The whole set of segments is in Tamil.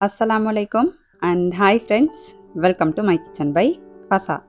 Assalamualaikum and hi friends, welcome to my kitchen by Fasa.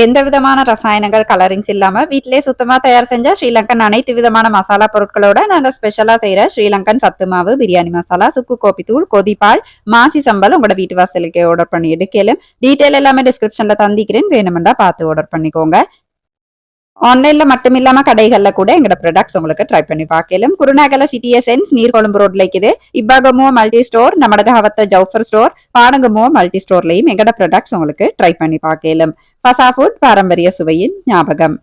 எந்த விதமான ரசாயனங்கள் கலரிங்ஸ் இல்லாம வீட்டிலேயே சுத்தமா தயார் செஞ்ச ஸ்ரீலங்கன் அனைத்து விதமான மசாலா பொருட்களோட நாங்க ஸ்பெஷலா செய்யற ஸ்ரீலங்கன் சத்து மாவு, பிரியாணி மசாலா, சுக்கு கோப்பி தூள், கொதிப்பால், மாசி சம்பல் உங்களோட வீட்டு வாசலுக்கு ஆர்டர் பண்ணி எடுக்கலும். டீட்டெயில் எல்லாமே டிஸ்கிரிப்ஷன்ல தந்திக்கிறேன், வேணுமெண்டா பார்த்து ஆர்டர் பண்ணிக்கோங்க. ஆன்லைன்ல மட்டும் இல்லாம கடைகள்ல கூட எங்களோட ப்ராடக்ட்ஸ் உங்களுக்கு ட்ரை பண்ணி பார்க்கலாம். குருநாகல சிட்டி எசன்ஸ் நீர்கொழும்பு ரோட்ல இருக்குது. இப்பாகமோ மல்டி ஸ்டோர், நமடகவத்த ஜவுஃபர் ஸ்டோர், பானகமோ மல்டி ஸ்டோர்லயும் எங்களோட ப்ராடக்ட்ஸ் உங்களுக்கு ட்ரை பண்ணி பார்க்கலாம். ஃபசா ஃபுட் பாரம்பரிய சுவையின் ஞாபகம்.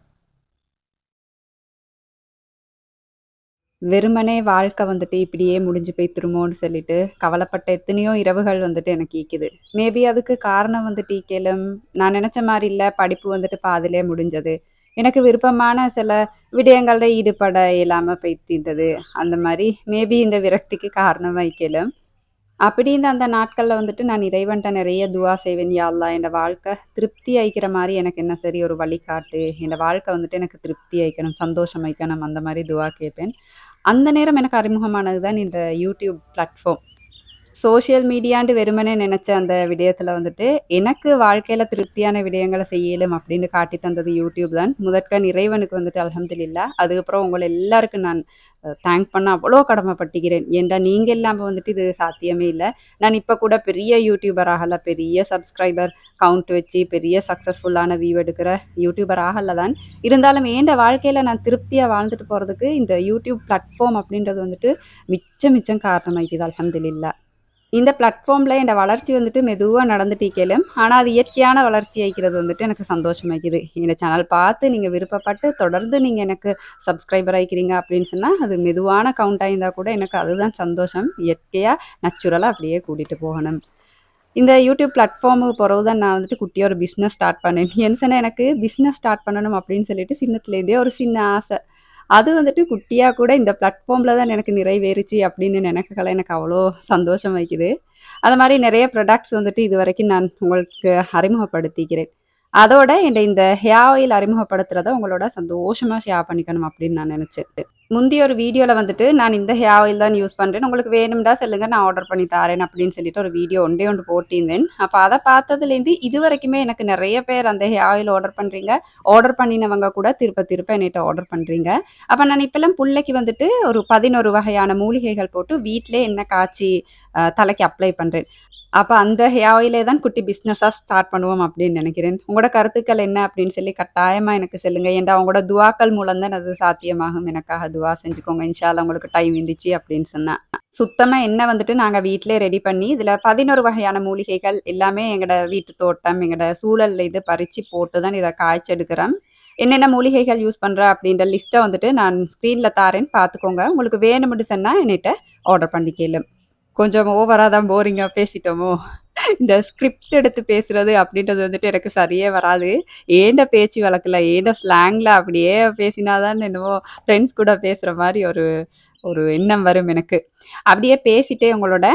வெறுமனே வாழ்க்கை வந்துட்டு இப்படியே முடிஞ்சு போய் திருமோன்னு சொல்லிட்டு கவலைப்பட்ட எத்தனையோ இரவுகள் வந்துட்டு எனக்கு ஈக்குது. மேபி அதுக்கு காரணம் வந்துட்டு ஈக்கலும் நான் நினைச்ச மாதிரி இல்ல, படிப்பு வந்துட்டு பாதிலே முடிஞ்சது. எனக்கு விருப்பமான சில விடயங்கள்ல ஈடுபட இயலாம போய்த்திருந்தது. அந்த மாதிரி மேபி இந்த விரக்திக்கு காரணம் வைக்கலும். அப்படி இந்த அந்த நாட்கள்ல வந்துட்டு நான் இறைவன்ட்ட நிறைய துவா செய்வேன். யா அல்லாஹ் என் வாழ்க்கை திருப்தி ஆயிக்கிற மாதிரி எனக்கு என்ன சரி ஒரு வழிகாட்டு. என் வாழ்க்கை வந்துட்டு எனக்கு திருப்தி ஆயிக்கணும், சந்தோஷம் ஆயிக்கணும், அந்த மாதிரி துவா கேட்பேன். அந்த நேரம் எனக்கு அறிமுகமானது தான் இந்த யூடியூப் பிளாட்ஃபார்ம். சோஷியல் மீடியான்னு வெறுமனே நினைச்ச அந்த விடயத்துல வந்துட்டு எனக்கு வாழ்க்கையில திருப்தியான விடயங்களை செய்யலும் அப்படின்னு காட்டி தந்தது யூடியூப் தான். முதற்கண் இறைவனுக்கு வந்துட்டு அல்ஹம்துலில்லாஹ். அதுக்கப்புறம் உங்களை எல்லாருக்கும் நான் தேங்க் பண்ண அவ்வளோ கடமைப்பட்டுக்கிறேன். ஏன்டா நீங்க இல்லாம வந்துட்டு இது சாத்தியமே இல்லை. நான் இப்ப கூட பெரிய யூடியூபர் ஆகல, பெரிய சப்ஸ்கிரைபர் கவுண்ட் வச்சு பெரிய சக்சஸ்ஃபுல்லான வியூ எடுக்கிற யூடியூபர் ஆகல தான். இருந்தாலும் ஏண்ட வாழ்க்கையில நான் திருப்தியா வாழ்ந்துட்டு போறதுக்கு இந்த யூடியூப் பிளாட்ஃபார்ம் அப்படின்றது வந்துட்டு மிச்சம் மிச்சம் காரணமாயிக்குது அல்ஹம்துலில்லாஹ். இந்த பிளாட்ஃபார்ம்ல என் வளர்ச்சி வந்துட்டு மெதுவா நடந்துட்டீக்கலும். ஆனா அது இயற்கையான வளர்ச்சி ஆயிக்கிறது வந்துட்டு எனக்கு சந்தோஷமாய்க்குது. எங்க சேனல் பார்த்து நீங்க விருப்பப்பட்டு தொடர்ந்து நீங்க எனக்கு சப்ஸ்கிரைபர் ஆயிக்கிறீங்க அப்படின்னு சொன்னா அது மெதுவான கவுண்ட் ஆயிருந்தா கூட எனக்கு அதுதான் சந்தோஷம். இயற்கையா நேச்சுரலா அப்படியே கூட்டிட்டு போகணும். இந்த யூடியூப் பிளாட்ஃபார்முக்கு பிறகு தான் நான் வந்துட்டு குட்டியா ஒரு பிஸ்னஸ் ஸ்டார்ட் பண்ணேன். ஏன்னு சொன்னா எனக்கு பிஸ்னஸ் ஸ்டார்ட் பண்ணணும் அப்படின்னு சொல்லிட்டு சின்னத்துலேருந்தே ஒரு சின்ன ஆசை. அது வந்துட்டு குட்டியா கூட இந்த பிளாட்ஃபார்ம்ல தான் எனக்கு நிறைவேறுச்சு அப்படின்னு நினைக்கல எனக்கு அவ்வளோ சந்தோஷம் வைக்குது. அது மாதிரி நிறைய ப்ராடக்ட்ஸ் வந்துட்டு இதுவரைக்கும் நான் உங்களுக்கு அறிமுகப்படுத்திக்கிறேன். அதோட இந்த ஹேர் ஆயில் அறிமுகப்படுத்துறத உங்களோட சந்தோஷமா ஷேர் பண்ணிக்கணும் அப்படின்னு நான் நினைச்சேன். முந்தைய ஒரு வீடியோல வந்துட்டு நான் இந்த ஹேர் ஆயில் தான் யூஸ் பண்றேன், உங்களுக்கு வேணும்டா சொல்லுங்க நான் ஆர்டர் பண்ணி தாரேன் அப்படின்னு சொல்லிட்டு ஒரு வீடியோ ஒன்றே ஒன்று போட்டிருந்தேன். அப்போ அதை பார்த்ததுலேருந்து இது வரைக்குமே எனக்கு நிறைய பேர் அந்த ஹேர் ஆயில் ஆர்டர் பண்றீங்க. ஆர்டர் பண்ணினவங்க கூட திருப்ப திருப்ப என்னிட்ட ஆர்டர் பண்றீங்க. அப்போ நான் இப்பெல்லாம் புள்ளைக்கு வந்துட்டு ஒரு 11 வகையான மூலிகைகள் போட்டு வீட்டிலே எண்ணெய் காய்ச்சி தலைக்கு அப்ளை பண்றேன். அப்ப அந்த ஹேர் ஆயிலே தான் குட்டி பிசினஸா ஸ்டார்ட் பண்ணுவோம் அப்படின்னு நினைக்கிறேன். உங்களோட கருத்துக்கள் என்ன அப்படின்னு சொல்லி கட்டாயமா எனக்கு சொல்லுங்க. ஏன்டா உங்களோட துவாக்கள் மூலம் தான் அது சாத்தியமாகும். எனக்காக துவா செஞ்சுக்கோங்க. இன்ஷா அல்லாஹ் உங்களுக்கு டைம் இருந்துச்சு அப்படின்னு சொன்னா. சுத்தமா எண்ணெய் வந்துட்டு நாங்க வீட்டிலேயே ரெடி பண்ணி, இதுல 11 வகையான மூலிகைகள் எல்லாமே எங்கட வீட்டு தோட்டம், எங்கட சூழல்ல இது பறிச்சு போட்டு தான் இத காய்ச்செடுக்கிறோம். என்னென்ன மூலிகைகள் யூஸ் பண்ற அப்படின்ற லிஸ்ட்ட வந்துட்டு நான் ஸ்க்ரீன்ல தாரேன் பார்த்துக்கோங்க. உங்களுக்கு வேணும்னு சொன்னா என்னிட்ட ஆர்டர் பண்ணிக்கலும். கொஞ்சம் ஓவரா தான் போரிங்கா பேசிட்டோமோ? இந்த ஸ்கிரிப்ட் எடுத்து பேசுறது அப்படின்றது வந்துட்டு எனக்கு சரியே வராது. ஏன்ட பேச்சு வழக்குல, ஏன்ட ஸ்லாங்ல அப்படியே பேசினா தான் என்னமோ ஃப்ரெண்ட்ஸ் கூட பேசுற மாரி ஒரு ஒரு எண்ணம் வரும் எனக்கு. அப்படியே பேசிட்டே உங்களோட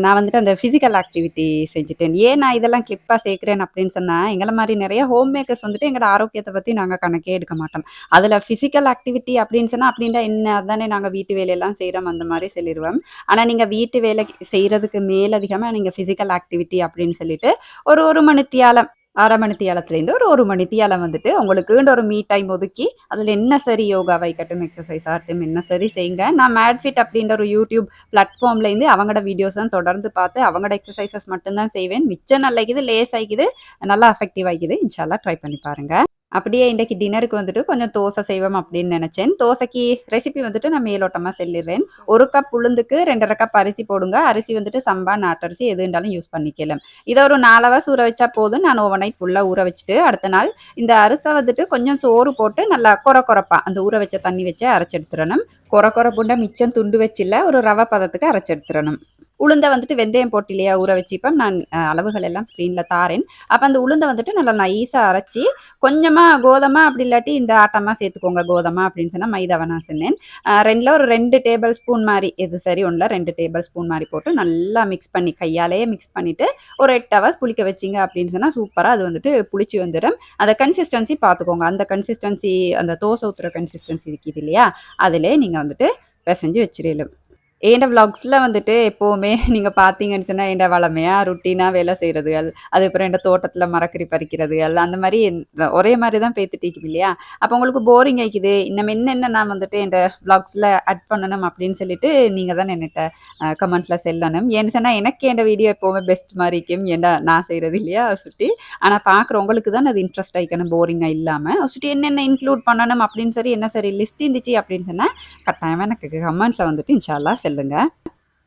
நான் வந்துட்டு அந்த ஃபிசிக்கல் ஆக்டிவிட்டி செஞ்சுட்டேன். ஏன் நான் இதெல்லாம் கிளிப்பா சேர்க்கிறேன் அப்படின்னு சொன்னா, எங்கள மாரி நெறைய ஹோம் மேக்கர்ஸ் வந்துட்டு எங்களோட ஆரோக்கியத்த பத்தி நாங்க கணக்கே எடுக்க மாட்டோம். அதுல ஃபிசிக்கல் ஆக்டிவிட்டி அப்படின்னு சொன்னா, அப்படின்டா என்ன? அதானே நாங்க வீட்டு வேலையெல்லாம் செய்றோம் அந்த மாரி சொல்லிருவோம். ஆனா நீங்க வீட்டு வேலை செய்றதுக்கு மேலதிகமா நீங்க ஃபிசிக்கல் ஆக்டிவிட்டி அப்படின்னு சொல்லிட்டு ஒரு 1 மணித்தியாலம் 1/2 மணித்தியாலத்துலேருந்து ஒரு 1 மணித்தியாலம் வந்துட்டு உங்களுக்குன்னு ஒரு மீ டைம் ஒதுக்கி, அதுல என்ன சரி யோகாவா இருக்கட்டும், எக்ஸர்சைஸ் ஆகட்டும், என்ன சரி செய்யுங்க. நான் மேட்ஃபிட் அப்படின்ற ஒரு யூடியூப் பிளாட்ஃபார்ம்லேருந்து அவங்களோட வீடியோஸ் தான் தொடர்ந்து பார்த்து அவங்களோட எக்ஸர்சைஸஸ் மட்டும் தான் செய்வேன். மிச்சம் நல்லாயிக்குது, லேஸ் ஆயிக்குது, நல்லா எஃபெக்டிவ் ஆயிக்குது. இன்ஷா அல்லாஹ் ட்ரை பண்ணி பாருங்க. அப்படியே இன்றைக்கு டின்னருக்கு வந்துட்டு கொஞ்சம் தோசை செய்வோம் அப்படின்னு நினைச்சேன். தோசைக்கு ரெசிபி வந்துட்டு நான் மேலோட்டமா சொல்லிடுறேன். 1 கப் உளுந்துக்கு 2 1/2 கப் அரிசி போடுங்க. அரிசி வந்துட்டு சம்பா, நாட்டரிசி எது இருந்தாலும் யூஸ் பண்ணிக்கலாம். இத ஒரு 4 ஹவர்ஸ் ஊற வச்சா போதும். நான் ஓவர் நைட் ஃபுல்லா ஊற வச்சுட்டு, அடுத்த நாள் இந்த அரிச வந்துட்டு கொஞ்சம் சோறு போட்டு நல்லா கொரப்பா அந்த ஊற வச்ச தண்ணி வச்சு அரைச்சு எடுத்துறணும். கொரப்புண்டா மிச்சம் துண்டு வச்சில்ல, ஒரு ரவ பதத்துக்கு அரைச்சு எடுத்துறணும். உளுந்த வந்துட்டு வெந்தயம் போட்டு இல்லையா ஊற வச்சுப்பேன். நான் அளவுகள் எல்லாம் ஸ்க்ரீன்ல தாரேன். அப்ப அந்த உளுந்த வந்துட்டு நல்லா நைஸா அரைச்சு, கொஞ்சமா கோதமா அப்படி இல்லாட்டி இந்த ஆட்டமா சேர்த்துக்கோங்க. கோதமா அப்படின்னு சொன்னா மைதாவ நான் சொன்னேன். 2ல ஒரு 2 டேபிள் ஸ்பூன் மாரி, எது சரி ஒண்ணுல 2 டேபிள் ஸ்பூன் மாரி போட்டு நல்லா மிக்ஸ் பண்ணி, கையாலேயே மிக்ஸ் பண்ணிட்டு, ஒரு 8 ஹவர்ஸ் புளிக்க வச்சீங்க அப்படின்னு சொன்னா, சூப்பரா அது வந்துட்டு புளிச்சு வந்துரும். அந்த கன்சிஸ்டன்சி பார்த்துக்கோங்க. அந்த கன்சிஸ்டன்சி அந்த தோசை ஊத்துற கன்சிஸ்டன்சி இருக்குது இல்லையா? அதிலே நீங்க வந்துட்டு பெசஞ்சு வச்சிரலும். என்ட விளாக்ஸ்ல வந்துட்டு எப்பவுமே நீங்க பார்த்தீங்கன்னு சொன்னா, என்ட வளமையா ரொட்டீனா வேலை செய்றதுகள், அதுக்கப்புறம் என்ட தோட்டத்தில மரக்கறி பறிக்கிறதுகள், அந்த மாரி ஒரே மாரி தான் பேத்துட்டிருக்கும் இல்லையா? அப்ப உங்களுக்கு போரிங் ஆயிக்குது. இன்னும் என்னென்ன நான் வந்துட்டு என்ட விளாக்ஸ்ல ஆட் பண்ணணும் அப்படின்னு சொல்லிட்டு, நீங்க தான் என்னட்ட கமெண்ட்ல சொல்லணும். ஏன்னு சொன்னா, எனக்கு என்ட வீடியோ எப்பவுமே பெஸ்ட் மாரி இருக்கும். ஏன்டா நான் செய்றது இல்லையா சுட்டி. ஆனா பார்க்குறவங்களுக்கு தான் அது இன்ட்ரெஸ்ட் ஆயிக்கணும் போரிங்கா இல்லாம. சுட்டி என்னென்ன இன்க்ளூட் பண்ணணும் அப்படின்னு சரி, என்ன சரி லிஸ்ட் இருந்துச்சு அப்படின்னு சொன்னா, கட்டாயமா எனக்கு கமெண்ட்ல வந்துட்டு இன்ஷா அல்லாஹ் சொல்லுங்க.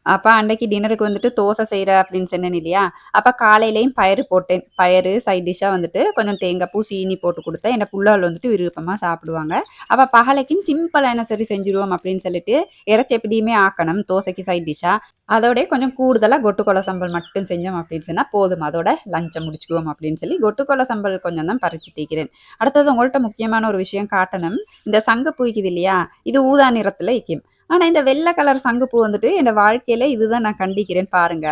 அப்ப அன்னைக்கு டின்னருக்கு வந்துட்டு தோசை செய்றேன் அப்படின்னு சொன்னேன் இல்லையா? அப்ப காலையிலயும் பயறு போட்டேன். பயறு சைட் டிஷ்ஷா வந்துட்டு கொஞ்சம் தேங்காய் பூ, சீனி போட்டு குடுத்தேன். என் புள்ளைகள் வந்துட்டு விருப்பமா சாப்பிடுவாங்க. அப்ப பகலைக்கும் சிம்பிளா என்ன சரி செஞ்சுருவோம் அப்படின்னு சொல்லிட்டு, இறைச்சி எப்படியுமே ஆக்கணும் தோசைக்கு சைட் டிஷ்ஷா. அதோடயே கொஞ்சம் கூடுதலா கொட்டுக்கொள்ள சம்பல் மட்டும் செஞ்சோம் அப்படின்னு சொன்னா போதும். அதோட லஞ்ச முடிச்சுக்குவோம் அப்படின்னு சொல்லி கொட்டுக்கொள்ள சம்பல் கொஞ்சம் தான் பறிச்சுட்டிருக்கிறேன். அடுத்தது உங்கள்ட்ட முக்கியமான ஒரு விஷயம் காட்டணும். இந்த சங்குப்பூ இருக்குது இல்லையா? இது ஊதா நிறத்துல இக்கும். ஆனா இந்த வெள்ளை கலர் சங்குப்பூ வந்துட்டு என் வாழ்க்கையில இதுதான் நான் கண்டிக்கிறேன் பாருங்க.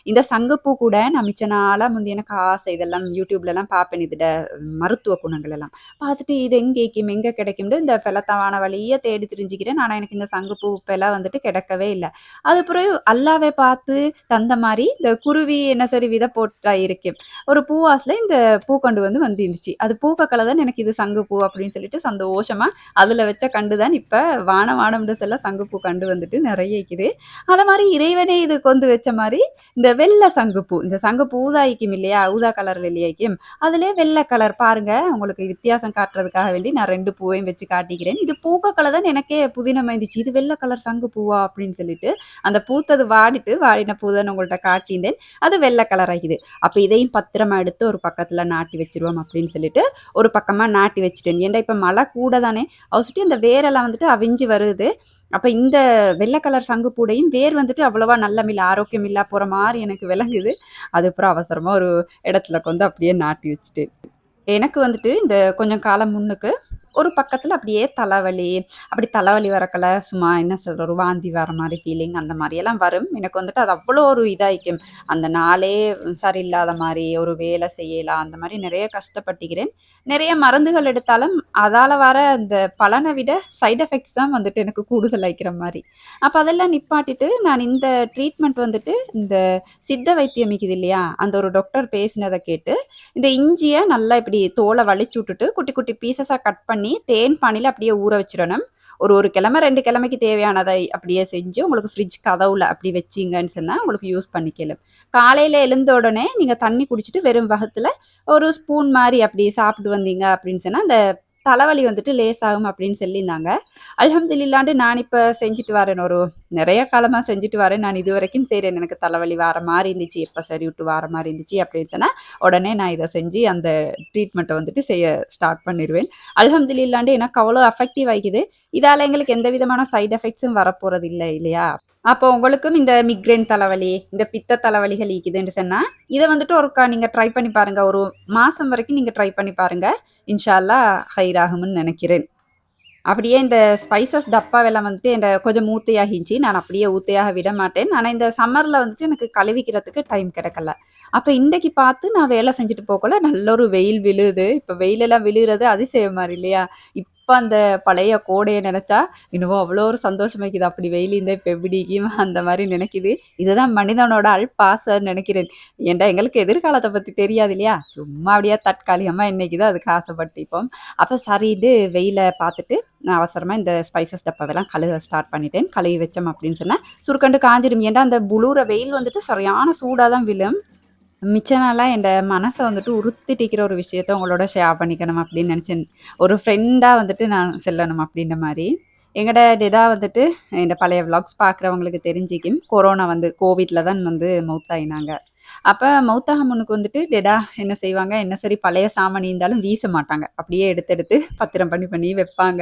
இந்த சங்குப்பூ கூட நான் மிச்ச நாளா முந்தி எனக்கு ஆசை இதெல்லாம் YouTubeலலாம் பார்ப்பேன் இதோட மருத்துவ குணங்கள் எல்லாம். பார்த்துட்டு இது எங்க கிடைக்கும், எங்க கிடைக்கும்னு இந்த பெலத்தவான வழிய தேடி திரிஞ்சுக்கிறேன். ஆனா எனக்கு இந்த சங்குப்பூ இப்பலாம் வந்துட்டு கிடைக்கவே இல்ல. அது பிறகு அல்லாவே பார்த்து தந்த மாரி இந்த குருவி என்ன சரி விதை போட்டா இருக்கும். ஒரு பூவாஸ்ல இந்த பூ கொண்டு வந்து இருந்துச்சு. அது பூக்கக்கல தான் எனக்கு இது சங்குப்பூ அப்படின்னு சொல்லிட்டு சந்தோஷமா அதுல வச்ச கண்டு தான் இப்ப வானம் வானம்னு சொல்ல சங்குப்பூ கண்டு வந்துட்டு நெறைய இருக்குது. அத மாரி இறைவனே இது கொண்டு வச்ச மாரி, இந்த வெள்ள சங்குப்பூ, இந்த சங்குப்பூ ஊதா இக்கும் இல்லையா? ஊதா கலர்ல இல்லையாக்கும். அதிலயே வெள்ள கலர் பாருங்க, உங்களுக்கு வித்தியாசம் காட்டுறதுக்காக வேண்டி நான் 2 பூவையும் வச்சு காட்டிக்கிறேன். இது பூக்க கலர் தான் எனக்கே புதினமா இருந்துச்சு. இது வெள்ள கலர் சங்குப்பூவா? அப்படின்னு சொல்லிட்டு, அந்த பூத்தது வாடிட்டு, வாடின பூ தான் உங்கள்ட்ட காட்டியிருந்தேன். அது வெள்ள கலர் ஆகிது. அப்ப இதையும் பத்திரமா எடுத்து ஒரு பக்கத்துல நாட்டி வச்சுருவோம் அப்படின்னு சொல்லிட்டு, ஒரு பக்கமா நாட்டி வச்சுட்டேன். ஏன்டா இப்ப மழை கூட தானே, சுத்தி அந்த வேரெல்லாம் வந்துட்டு அவிஞ்சு வருது. அப்ப இந்த வெள்ள கலர் சங்குப்பூடையும் வேர் வந்துட்டு அவ்வளவா நல்லமில்ல, ஆரோக்கியம் இல்லா போற மாரி எனக்கு விளங்குது. அது அப்புறம் அவசரமா ஒரு இடத்துல கொண்டு அப்படியே நாட்டி வச்சுட்டேன். எனக்கு வந்துட்டு இந்த கொஞ்சம் காலம் முன்னுக்கு, ஒரு பக்கத்துல அப்படியே தலைவலி, அப்படி தலைவலி வரக்கல சும்மா என்ன சொல்றது, ஒரு வாந்தி வர மாரி ஃபீலிங் அந்த மாரியெல்லாம் வரும். எனக்கு வந்துட்டு அது அவ்வளோ ஒரு இதாயிக்கும். அந்த நாளே சரியில்லாத மாரி, ஒரு வேலை செய்யலாம், அந்த மாரி நெறைய கஷ்டப்பட்டுக்கிறேன். நெறைய மருந்துகள் எடுத்தாலும், அதால வர அந்த பலன விட சைட் எஃபெக்ட்ஸ் தான் வந்துட்டு எனக்கு கூடுதலாயிக்கிற மாரி. அப்ப அதெல்லாம் நிப்பாட்டிட்டு, நான் இந்த ட்ரீட்மெண்ட் வந்துட்டு, இந்த சித்த வைத்தியம் இருக்குது இல்லையா? அந்த ஒரு டாக்டர் பேசினத கேட்டு இந்த இஞ்சிய நல்லா இப்படி தோல வலிச்சு விட்டுட்டு, குட்டி குட்டி பீசஸா கட் பண்ணி, தேன் பானில அப்படியே ஊற வச்சுரணும். ஒரு 1 கிழமை, 2 கிழமைக்கு தேவையானதை அப்படியே செஞ்சு, உங்களுக்கு ஃப்ரிட்ஜ் கதவுல அப்படி வச்சீங்கன்னு சொன்னா, உங்களுக்கு யூஸ் பண்ணிக்கலாம். காலையில எழுந்த உடனே நீங்க தண்ணி குடிச்சிட்டு, வெறும் வகுத்துல ஒரு ஸ்பூன் மாரி அப்படி சாப்பிட்டு வந்தீங்க அப்படின்னு சொன்னா, அந்த தலைவலி வந்துட்டு லேசாகும் அப்படின்னு சொல்லியிருந்தாங்க. அல்ஹம்துலில்லாஹ்ன்டு நான் இப்ப செஞ்சுட்டு வரேன். ஒரு நெறைய காலமா செஞ்சுட்டு வரேன். நான் இதுவரைக்கும் செய்றேன். எனக்கு தலைவலி வார மாரி இருந்துச்சு. எப்ப சரி விட்டு வார மாரி இருந்துச்சு அப்படின்னு சொன்னா, உடனே நான் இத செஞ்சு அந்த ட்ரீட்மெண்ட்ட வந்துட்டு செய்ய ஸ்டார்ட் பண்ணிருவேன். அல்ஹம்துலில்லாஹ்ன்டு எனக்கு அவ்வளோ எஃபெக்டிவ் ஆயிக்குது. இதால எங்களுக்கு எந்த விதமான சைட் எஃபெக்ட்ஸும் வரப்போறது இல்ல இல்லையா? அப்போ உங்களுக்கும் இந்த மிக்ரேன் தலைவலி, இந்த பித்த தலைவலிகள் இருக்குதுன்னு சொன்னா, இத வந்துட்டு ஒருக்கா நீங்க ட்ரை பண்ணி பாருங்க. ஒரு மாசம் வரைக்கும் நீங்க ட்ரை பண்ணி பாருங்க. இன்ஷா அல்லாஹ் ஹைராகும்ன்னு நெனைக்கிறேன். அப்படியே இந்த ஸ்பைசஸ் டப்பாவெல்லாம் வந்துட்டு என்ட கொஞ்சம் மூத்தையாகிருச்சு. நான் அப்படியே ஊத்தையாக விட மாட்டேன். ஆனா, இந்த சம்மர்ல வந்துட்டு எனக்கு கழுவிக்கிறதுக்கு டைம் கிடைக்கல. அப்ப இன்னைக்கு பார்த்து நான் வேலை செஞ்சுட்டு போகக்குள்ள நல்ல ஒரு வெயில் விழுது. இப்ப வெயிலெல்லாம் விழுறது அதிசயம் மாரி இல்லையா? இப்ப அந்த பழைய கோடைய நெனச்சா, என்னவோ அவ்வளோ ஒரு சந்தோஷமாக்கிது. அப்படி வெயில் இருந்தா இப்ப எப்படி இருக்கும்? அந்த மாரி நினைக்குது. இதுதான் மனிதனோட அல்பாசைன்னு நெனைக்கிறேன். ஏன்டா எங்களுக்கு எதிர்காலத்த பத்தி தெரியாது இல்லையா? சும்மா அப்படியே தற்காலிகமா இன்னைக்கு தான் அதுக்கு ஆசைப்பட்டுப்போம். அப்ப சரின்ட்டு வெயில பார்த்துட்டு நான் அவசரமா இந்த ஸ்பைசஸ் டப்பாவெல்லாம் கழுவ ஸ்டார்ட் பண்ணிட்டேன். கழுவி வச்சோம் அப்படின்னு சொன்னா, சுருக்கண்டு காஞ்சிரும். ஏன்டா அந்த புழுவுற வெயில் வந்துட்டு சரியான சூடா தான் விழும். மிச்ச நாளா என்ட மனச வந்துட்டு உறுத்திட்டிருக்கிற ஒரு விஷயத்த உங்களோட ஷேர் பண்ணிக்கணும் அப்படின்னு நெனச்சேன். ஒரு ஃப்ரெண்டா வந்துட்டு நான் சொல்லணும் அப்படின்ற மாரி. எங்கட டெடா வந்துட்டு இந்த பழைய விளாக்ஸ் பார்க்குறவங்களுக்கு தெரிஞ்சிக்கும். கொரோனா வந்து கோவிட்ல தான் வந்து மவுத்தாயினாங்க. அப்ப மவுத்தாக முன்னுக்கு வந்துட்டு டெடா என்ன செய்வாங்க, என்ன சரி பழைய சாமான் இருந்தாலும் வீச மாட்டாங்க. அப்படியே எடுத்து எடுத்து பத்திரம் பண்ணி பண்ணி வைப்பாங்க.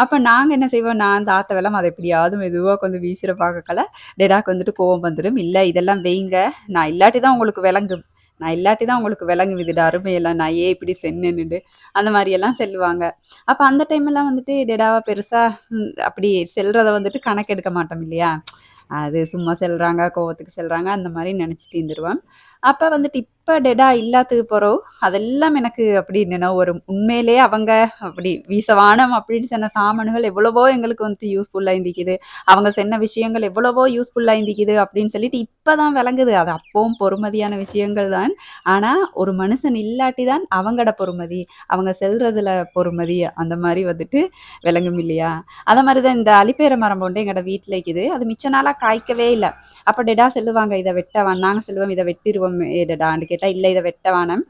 அப்ப நாங்க என்ன செய்வோம், நான் தாத்தவெல்லாம் அத எப்படியாவது மெதுவா கொஞ்சம் வீசிற பார்க்கல, டெடாக்கு வந்துட்டு கோவம் வந்துரும். "இல்ல இதெல்லாம் வைங்க. நான் இல்லாட்டி தான் உங்களுக்கு விளங்கும். நான் இல்லாட்டி தான் உங்களுக்கு விளங்கும் இதோட அருமையெல்லாம். நான் ஏன் இப்படி சென்னேன்னுட்டு." அந்த மாரியெல்லாம் சொல்லுவாங்க. அப்ப அந்த டைம்லாம் வந்துட்டு டெடாவ பெருசா அப்படி செல்றத வந்துட்டு கணக்கெடுக்க மாட்டோம் இல்லையா? அது சும்மா செல்றாங்க, கோவத்துக்கு செல்றாங்க அந்த மாரி நெனச்சுட்டு இருந்துருவேன். அப்ப வந்துட்டு இப்ப டெடா இல்லாததுக்கு பிறவு, அதெல்லாம் எனக்கு அப்படி நினைவு வரும். உண்மையிலேயே அவங்க அப்படி வீசவானம் அப்படின்னு சொன்ன சாமான்கள் எவ்வளவோ எங்களுக்கு வந்துட்டு யூஸ்ஃபுல்லா இருந்திக்குது. அவங்க சொன்ன விஷயங்கள் எவ்வளவோ யூஸ்ஃபுல்லா இருந்திக்குது அப்படின்னு சொல்லிட்டு இப்ப தான் விளங்குது. அது அப்பவும் பொறுமதியான விஷயங்கள் தான். ஆனா, ஒரு மனுஷன் இல்லாட்டி தான் அவங்கட பொறுமதி, அவங்க செல்றதுல பொறுமதி அந்த மாரி வந்துட்டு விளங்கும் இல்லையா? அத மாரி தான் இந்த அலிப்பேர மரம் ஒண்டு எங்கட வீட்ல இருக்குது. அது மிச்ச நாளா காய்க்கவே இல்ல. அப்ப டெடா சொல்லுவாங்க, "இத வெட்ட நாங்க சொல்லுவோம், "இத வெட்டிருவோம் டெடான்னு" கேட்டா, "இல்ல இத வெட்ட வேணாம்.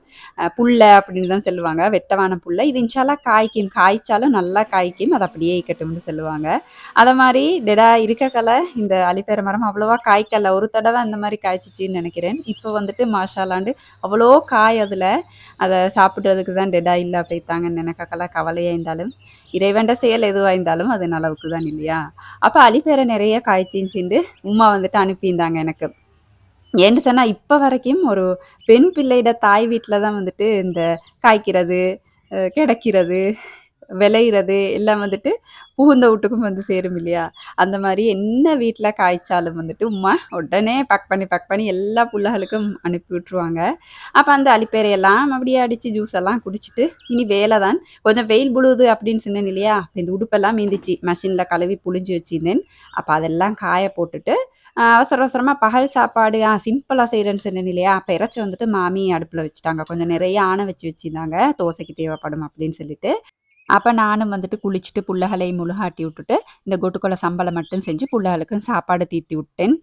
புல்ல" அப்படின்னு தான் சொல்லுவாங்க. "வெட்ட வேணாம் புல்ல. இது இன்ஷா அல்லாஹ் காய்க்கும். காய்ச்சாலும் நல்லா காய்க்கும். அது அப்படியே இருக்கட்டும்னு" சொல்லுவாங்க. அத மாரி டெடா இருக்கக்கல இந்த அலிப்பேர மரம் அவ்வளவா காய்க்கல. ஒரு தடவ அந்த மாரி காய்ச்சுச்சுன்னு நெனைக்கிறேன். இப்ப வந்துட்டு மாஷா அல்லாண்டு அவ்வளோ காய் அதுல. அத சாப்பிடுறதுக்கு தான் டெடா இல்ல அப்படித்தாங்கன்னு நெனைக்கக்கல கவலையா இருந்தாலும். இறைவன்ட செயல் எதுவா இருந்தாலும் அது நல்லவுக்கு தான் இல்லையா? அப்ப அலிப்பேர நெறைய காய்ச்சின்ச்சுண்டு உம்மா வந்துட்டு அனுப்பியிருந்தாங்க எனக்கு. ஏன்னு சொன்னா, இப்ப வரைக்கும் ஒரு பெண் பிள்ளையிட தாய் வீட்ல தான் வந்துட்டு இந்த காய்க்கிறது, கெடைக்கிறது, விளையிறது எல்லாம் வந்துட்டு புகுந்த வீட்டுக்கும் வந்து சேரும் இல்லையா? அந்த மாரி என்ன வீட்ல காய்ச்சாலும் வந்துட்டு உம்மா உடனே பேக் பண்ணி எல்லா புள்ளகளுக்கும் அனுப்பி விட்டுருவாங்க. அப்ப அந்த அலிப்பேரையெல்லாம் அப்படியே அடிச்சு ஜூஸ் எல்லாம் குடிச்சிட்டு, இனி வேல தான். கொஞ்சம் வெயில் புழுவுது அப்படின்னு சொன்னேன் இல்லையா? இந்த உடுப்பெல்லாம் மீந்துச்சு. மெஷின்ல கழுவி புழிஞ்சு வச்சிருந்தேன். அப்ப அதெல்லாம் காய போட்டுட்டு, அவசர அவசரமா பகல் சாப்பாடு சிம்பிளா செய்றேன்னு சொன்னேன் இல்லையா? அப்ப இறைச்சி வந்துட்டு மாமி அடுப்புல வச்சுட்டாங்க. கொஞ்சம் நிறைய ஆன வச்சு வச்சிருந்தாங்க. தோசைக்கு தேவைப்படும் அப்படின்னு சொல்லிட்டு. அப்ப நானும் வந்துட்டு குளிச்சுட்டு புள்ளைகளையும் முழுகாட்டி விட்டுட்டு, இந்த கொட்டுக்குள்ள சம்பளம் மட்டும் செஞ்சு புள்ளைகளுக்கும் சாப்பாடு தீத்தி விட்டேன்.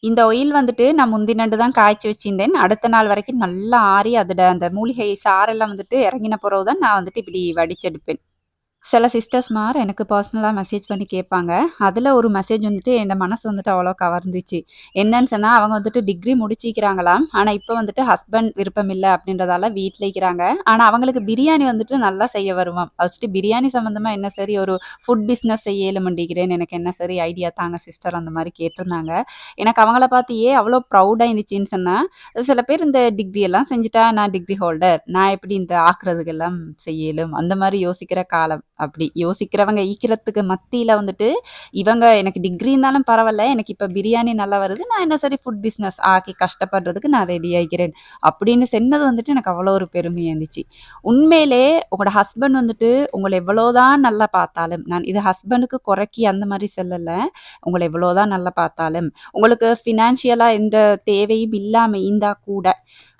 இந்த ஆயில் வந்துட்டு நான் முந்தினண்டு தான் காய்ச்சி வச்சிருந்தேன். அடுத்த நாள் வரைக்கும் நல்லா ஆறி அதோட அந்த மூலிகை சாறெல்லாம் வந்துட்டு இறங்கின பிறகு தான் நான் வந்துட்டு இப்படி வடிச்செடுப்பேன். சில சிஸ்டர்ஸ்மார் எனக்கு பர்சனலா மெசேஜ் பண்ணி கேட்பாங்க. அதுல ஒரு மெசேஜ் வந்துட்டு என் மனசு வந்துட்டு அவ்வளோ கவர்ந்துச்சு. என்னன்னு சொன்னா, அவங்க வந்துட்டு டிகிரி முடிச்சிக்கிறாங்களாம். ஆனா, இப்ப வந்துட்டு ஹஸ்பண்ட் விருப்பம் இல்ல அப்படின்றதால வீட்ல இருக்கிறாங்க. ஆனா, அவங்களுக்கு பிரியாணி வந்துட்டு நல்லா செய்ய வருமாம். ஃபர்ஸ்ட்டு பிரியாணி சம்மந்தமா என்ன சரி ஒரு ஃபுட் பிசினஸ் செய்ய இயலுமண்டிக்கிறேன். எனக்கு என்ன சரி ஐடியா தாங்க சிஸ்டர் அந்த மாரி கேட்டிருந்தாங்க. எனக்கு அவங்கள பார்த்து ஏன் அவ்வளோ ப்ரவுடா இருந்துச்சுன்னு சொன்னா, சில பேர் இந்த டிகிரி எல்லாம் செஞ்சுட்டா நான் டிகிரி ஹோல்டர். நான் எப்படி இந்த ஆக்குறதுக்கெல்லாம் செய்ய இயலும்? அந்த மாரி யோசிக்கிற காலம். அப்படி யோசிக்கிறவங்க ஈக்கிறதுக்கு மத்தியில வந்துட்டு, இவங்க எனக்கு டிகிரி இருந்தாலும் பரவால்ல. எனக்கு இப்ப பிரியாணி நல்லா வருது. நான் என்ன சரி ஃபுட் பிசினஸ் ஆக்கி கஷ்டப்படுறதுக்கு நான் ரெடி ஆயிக்கிறேன். அப்படின்னு சொன்னது வந்துட்டு எனக்கு அவ்வளோ ஒரு பெருமையா இருந்துச்சு. உண்மையிலே உங்களோட ஹஸ்பண்ட் வந்துட்டு உங்கள எவ்வளோதான் நல்லா பார்த்தாலும், நான் இது ஹஸ்பண்டுக்கு குறைக்கி அந்த மாரி சொல்லல. உங்கள எவ்வளோதான் நல்லா பார்த்தாலும், உங்களுக்கு ஃபினான்ஷியலா எந்த தேவையும் இல்லாம இருந்தா கூட,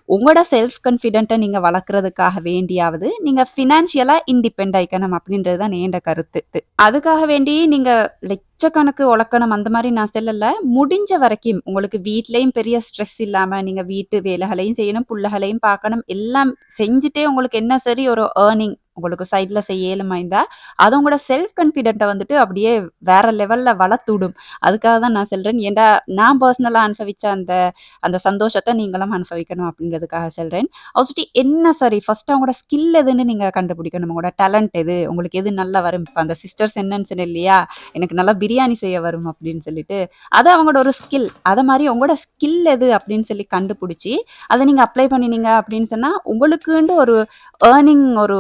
உங்களோட செல்ஃப் கான்ஃபிடென்ட்ட நீங்க வளர்க்கறதுக்காக வேண்டியாவது, நீங்க ஃபினான்ஷியலா இண்டிபெண்ட் ஆயிக்கணும் அப்படின்றது தான் என்ட கருத்து. அதுக்காக வேண்டி நீங்க லட்சக்கணக்கு உழைக்கணும் அந்த மாரி நான் சொல்லல. முடிஞ்ச வரைக்கும் உங்களுக்கு வீட்லயும் பெரிய ஸ்ட்ரெஸ் இல்லாம, நீங்க வீட்டு வேலைகளையும் செய்யணும், புள்ளைகளையும் பார்க்கணும். எல்லாம் செஞ்சுட்டே உங்களுக்கு என்ன சரி ஒரு ஏர்னிங் உங்களுக்கு சைட்ல செய்ய இயலுமா இருந்தா, அது உங்களோட செல்ஃப் கான்ஃபிடென்ட்ட வந்துட்டு அப்படியே வேற லெவல்ல வளர்த்துடும். அதுக்காக தான் நான் சொல்றேன். ஏன்டா நான் பெர்சனலா அனுபவிச்ச அந்த அந்த சந்தோஷத்த நீங்களும் அனுபவிக்கணும் அப்படின்றதுக்காக சொல்றேன். ஃபர்ஸ்ட்டு என்ன சரி ஃபர்ஸ்ட்டு அவங்களோட ஸ்கில் எதுன்னு நீங்க கண்டுபிடிக்கணும். உங்களோட டேலண்ட் எது? உங்களுக்கு எது நல்லா வரும்? இப்ப அந்த சிஸ்டர்ஸ் என்னன்னு சொன்னேன் இல்லையா? எனக்கு நல்லா பிரியாணி செய்ய வரும் அப்படின்னு சொல்லிட்டு. அது அவங்களோட ஒரு ஸ்கில். அத மாரி உங்களோட ஸ்கில் எது அப்படின்னு சொல்லி கண்டுபிடிச்சு, அத நீங்க அப்ளை பண்ணினீங்க அப்படின்னு சொன்னா, உங்களுக்குன்ட்டு ஒரு ஏர்னிங் ஒரு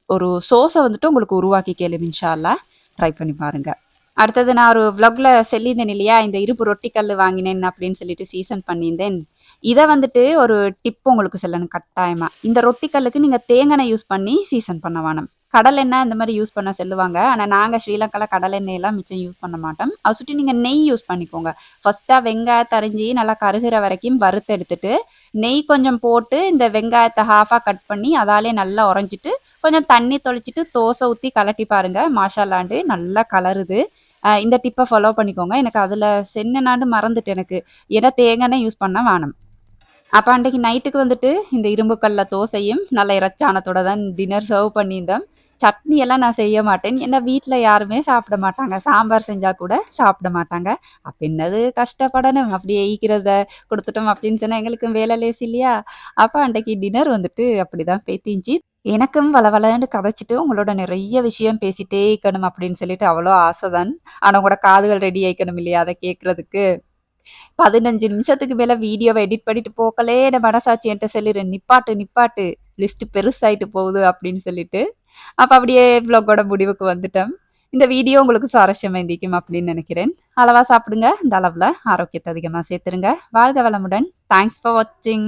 ஒரு சோர்ஸ வந்துட்டு உங்களுக்கு உருவாக்கிக்கலும் இன்ஷா அல்லாஹ். ட்ரை பண்ணி பாருங்க. அடுத்தது நான் ஒரு விளாக்ல சொல்லியிருந்தேன் இல்லையா? இந்த இரும்பு ரொட்டி கல்லு வாங்கினேன் அப்படின்னு சொல்லிட்டு சீசன் பண்ணியிருந்தேன். இத வந்துட்டு ஒரு டிப் உங்களுக்கு சொல்லணும் கட்டாயமா. இந்த ரொட்டி கல்லுக்கு நீங்க தேங்காய் யூஸ் பண்ணி சீசன் பண்ண வேணாம். கடலெண்ணெய் இந்த மாரி யூஸ் பண்ண சொல்லுவாங்க. ஆனா நாங்க ஸ்ரீலங்கால கடலெண்ணெய் எல்லாம் மிச்சம் யூஸ் பண்ண மாட்டோம். அத சுட்டி நீங்க நெய் யூஸ் பண்ணிக்கோங்க. ஃபர்ஸ்ட்டா வெங்காயத்த அரிஞ்சு நல்லா கருகுற வரைக்கும் வறுத்து எடுத்துட்டு, நெய் கொஞ்சம் போட்டு இந்த வெங்காயத்த ஹாஃபா கட் பண்ணி அதாலயே நல்லா உறைஞ்சிட்டு, கொஞ்சம் தண்ணி தொளிச்சுட்டு தோசை ஊத்தி கலட்டி பாருங்க. மாஷா அல்லாண்டு நல்லா கலருது. இந்த டிப்ப ஃபாலோ பண்ணிக்கோங்க. எனக்கு அதுல சென்னனான்னு மறந்துட்டு எனக்கு. ஏன்னா தேங்காய் எண்ணெய் யூஸ் பண்ண வேணாம். அப்ப அன்றைக்கு நைட்டுக்கு வந்துட்டு இந்த இரும்பு கல்ல தோசையும், நல்ல இறைச்சானத்தோட தான் டின்னர் சர்வ் பண்ணியிருந்தோம். சட்னி எல்லாம் நான் செய்ய மாட்டேன். ஏன்னா வீட்ல யாருமே சாப்பிட மாட்டாங்க. சாம்பார் செஞ்சா கூட சாப்பிட மாட்டாங்க. அப்ப என்னது கஷ்டப்படணும். அப்படியே ஈக்கிறத குடுத்துட்டோம் அப்படின்னு சொன்னா எங்களுக்கும் வேலை லேஸ் இல்லையா? அப்ப அன்றைக்கு டின்னர் வந்துட்டு அப்படிதான் பேத்திருந்துச்சு. எனக்கும் வளவளன்னு கதைச்சுட்டு, உங்களோட நெறைய விஷயம் பேசிட்டே இருக்கணும் அப்படின்னு சொல்லிட்டு அவ்வளோ ஆசைதான். ஆனா உங்களோட காதுகள் ரெடி ஆயிக்கணும் இல்லையா? அத கேட்கறதுக்கு. 15 நிமிஷத்துக்கு மேல வீடியோவ எடிட் பண்ணிட்டு போக்களே என் மனசாட்சி என்ட்ட சொல்லிரும். நிப்பாட்டு, நிப்பாட்டு. லிஸ்ட் பெருசாயிட்டு போகுது அப்படின்னு சொல்லிட்டு. அப்ப அப்படியே வ்ளாகோட முடிவுக்கு வந்துட்டோம். இந்த வீடியோ உங்களுக்கு சுவாரஸ்யமா இருந்திருக்கும் அப்படின்னு நினைக்கிறேன். அளவா சாப்பிடுங்க. இந்த அளவுல ஆரோக்கியத்த அதிகமா சேர்த்துருங்க. வாழ்க வளமுடன். தேங்க்ஸ் ஃபார் வாட்சிங்.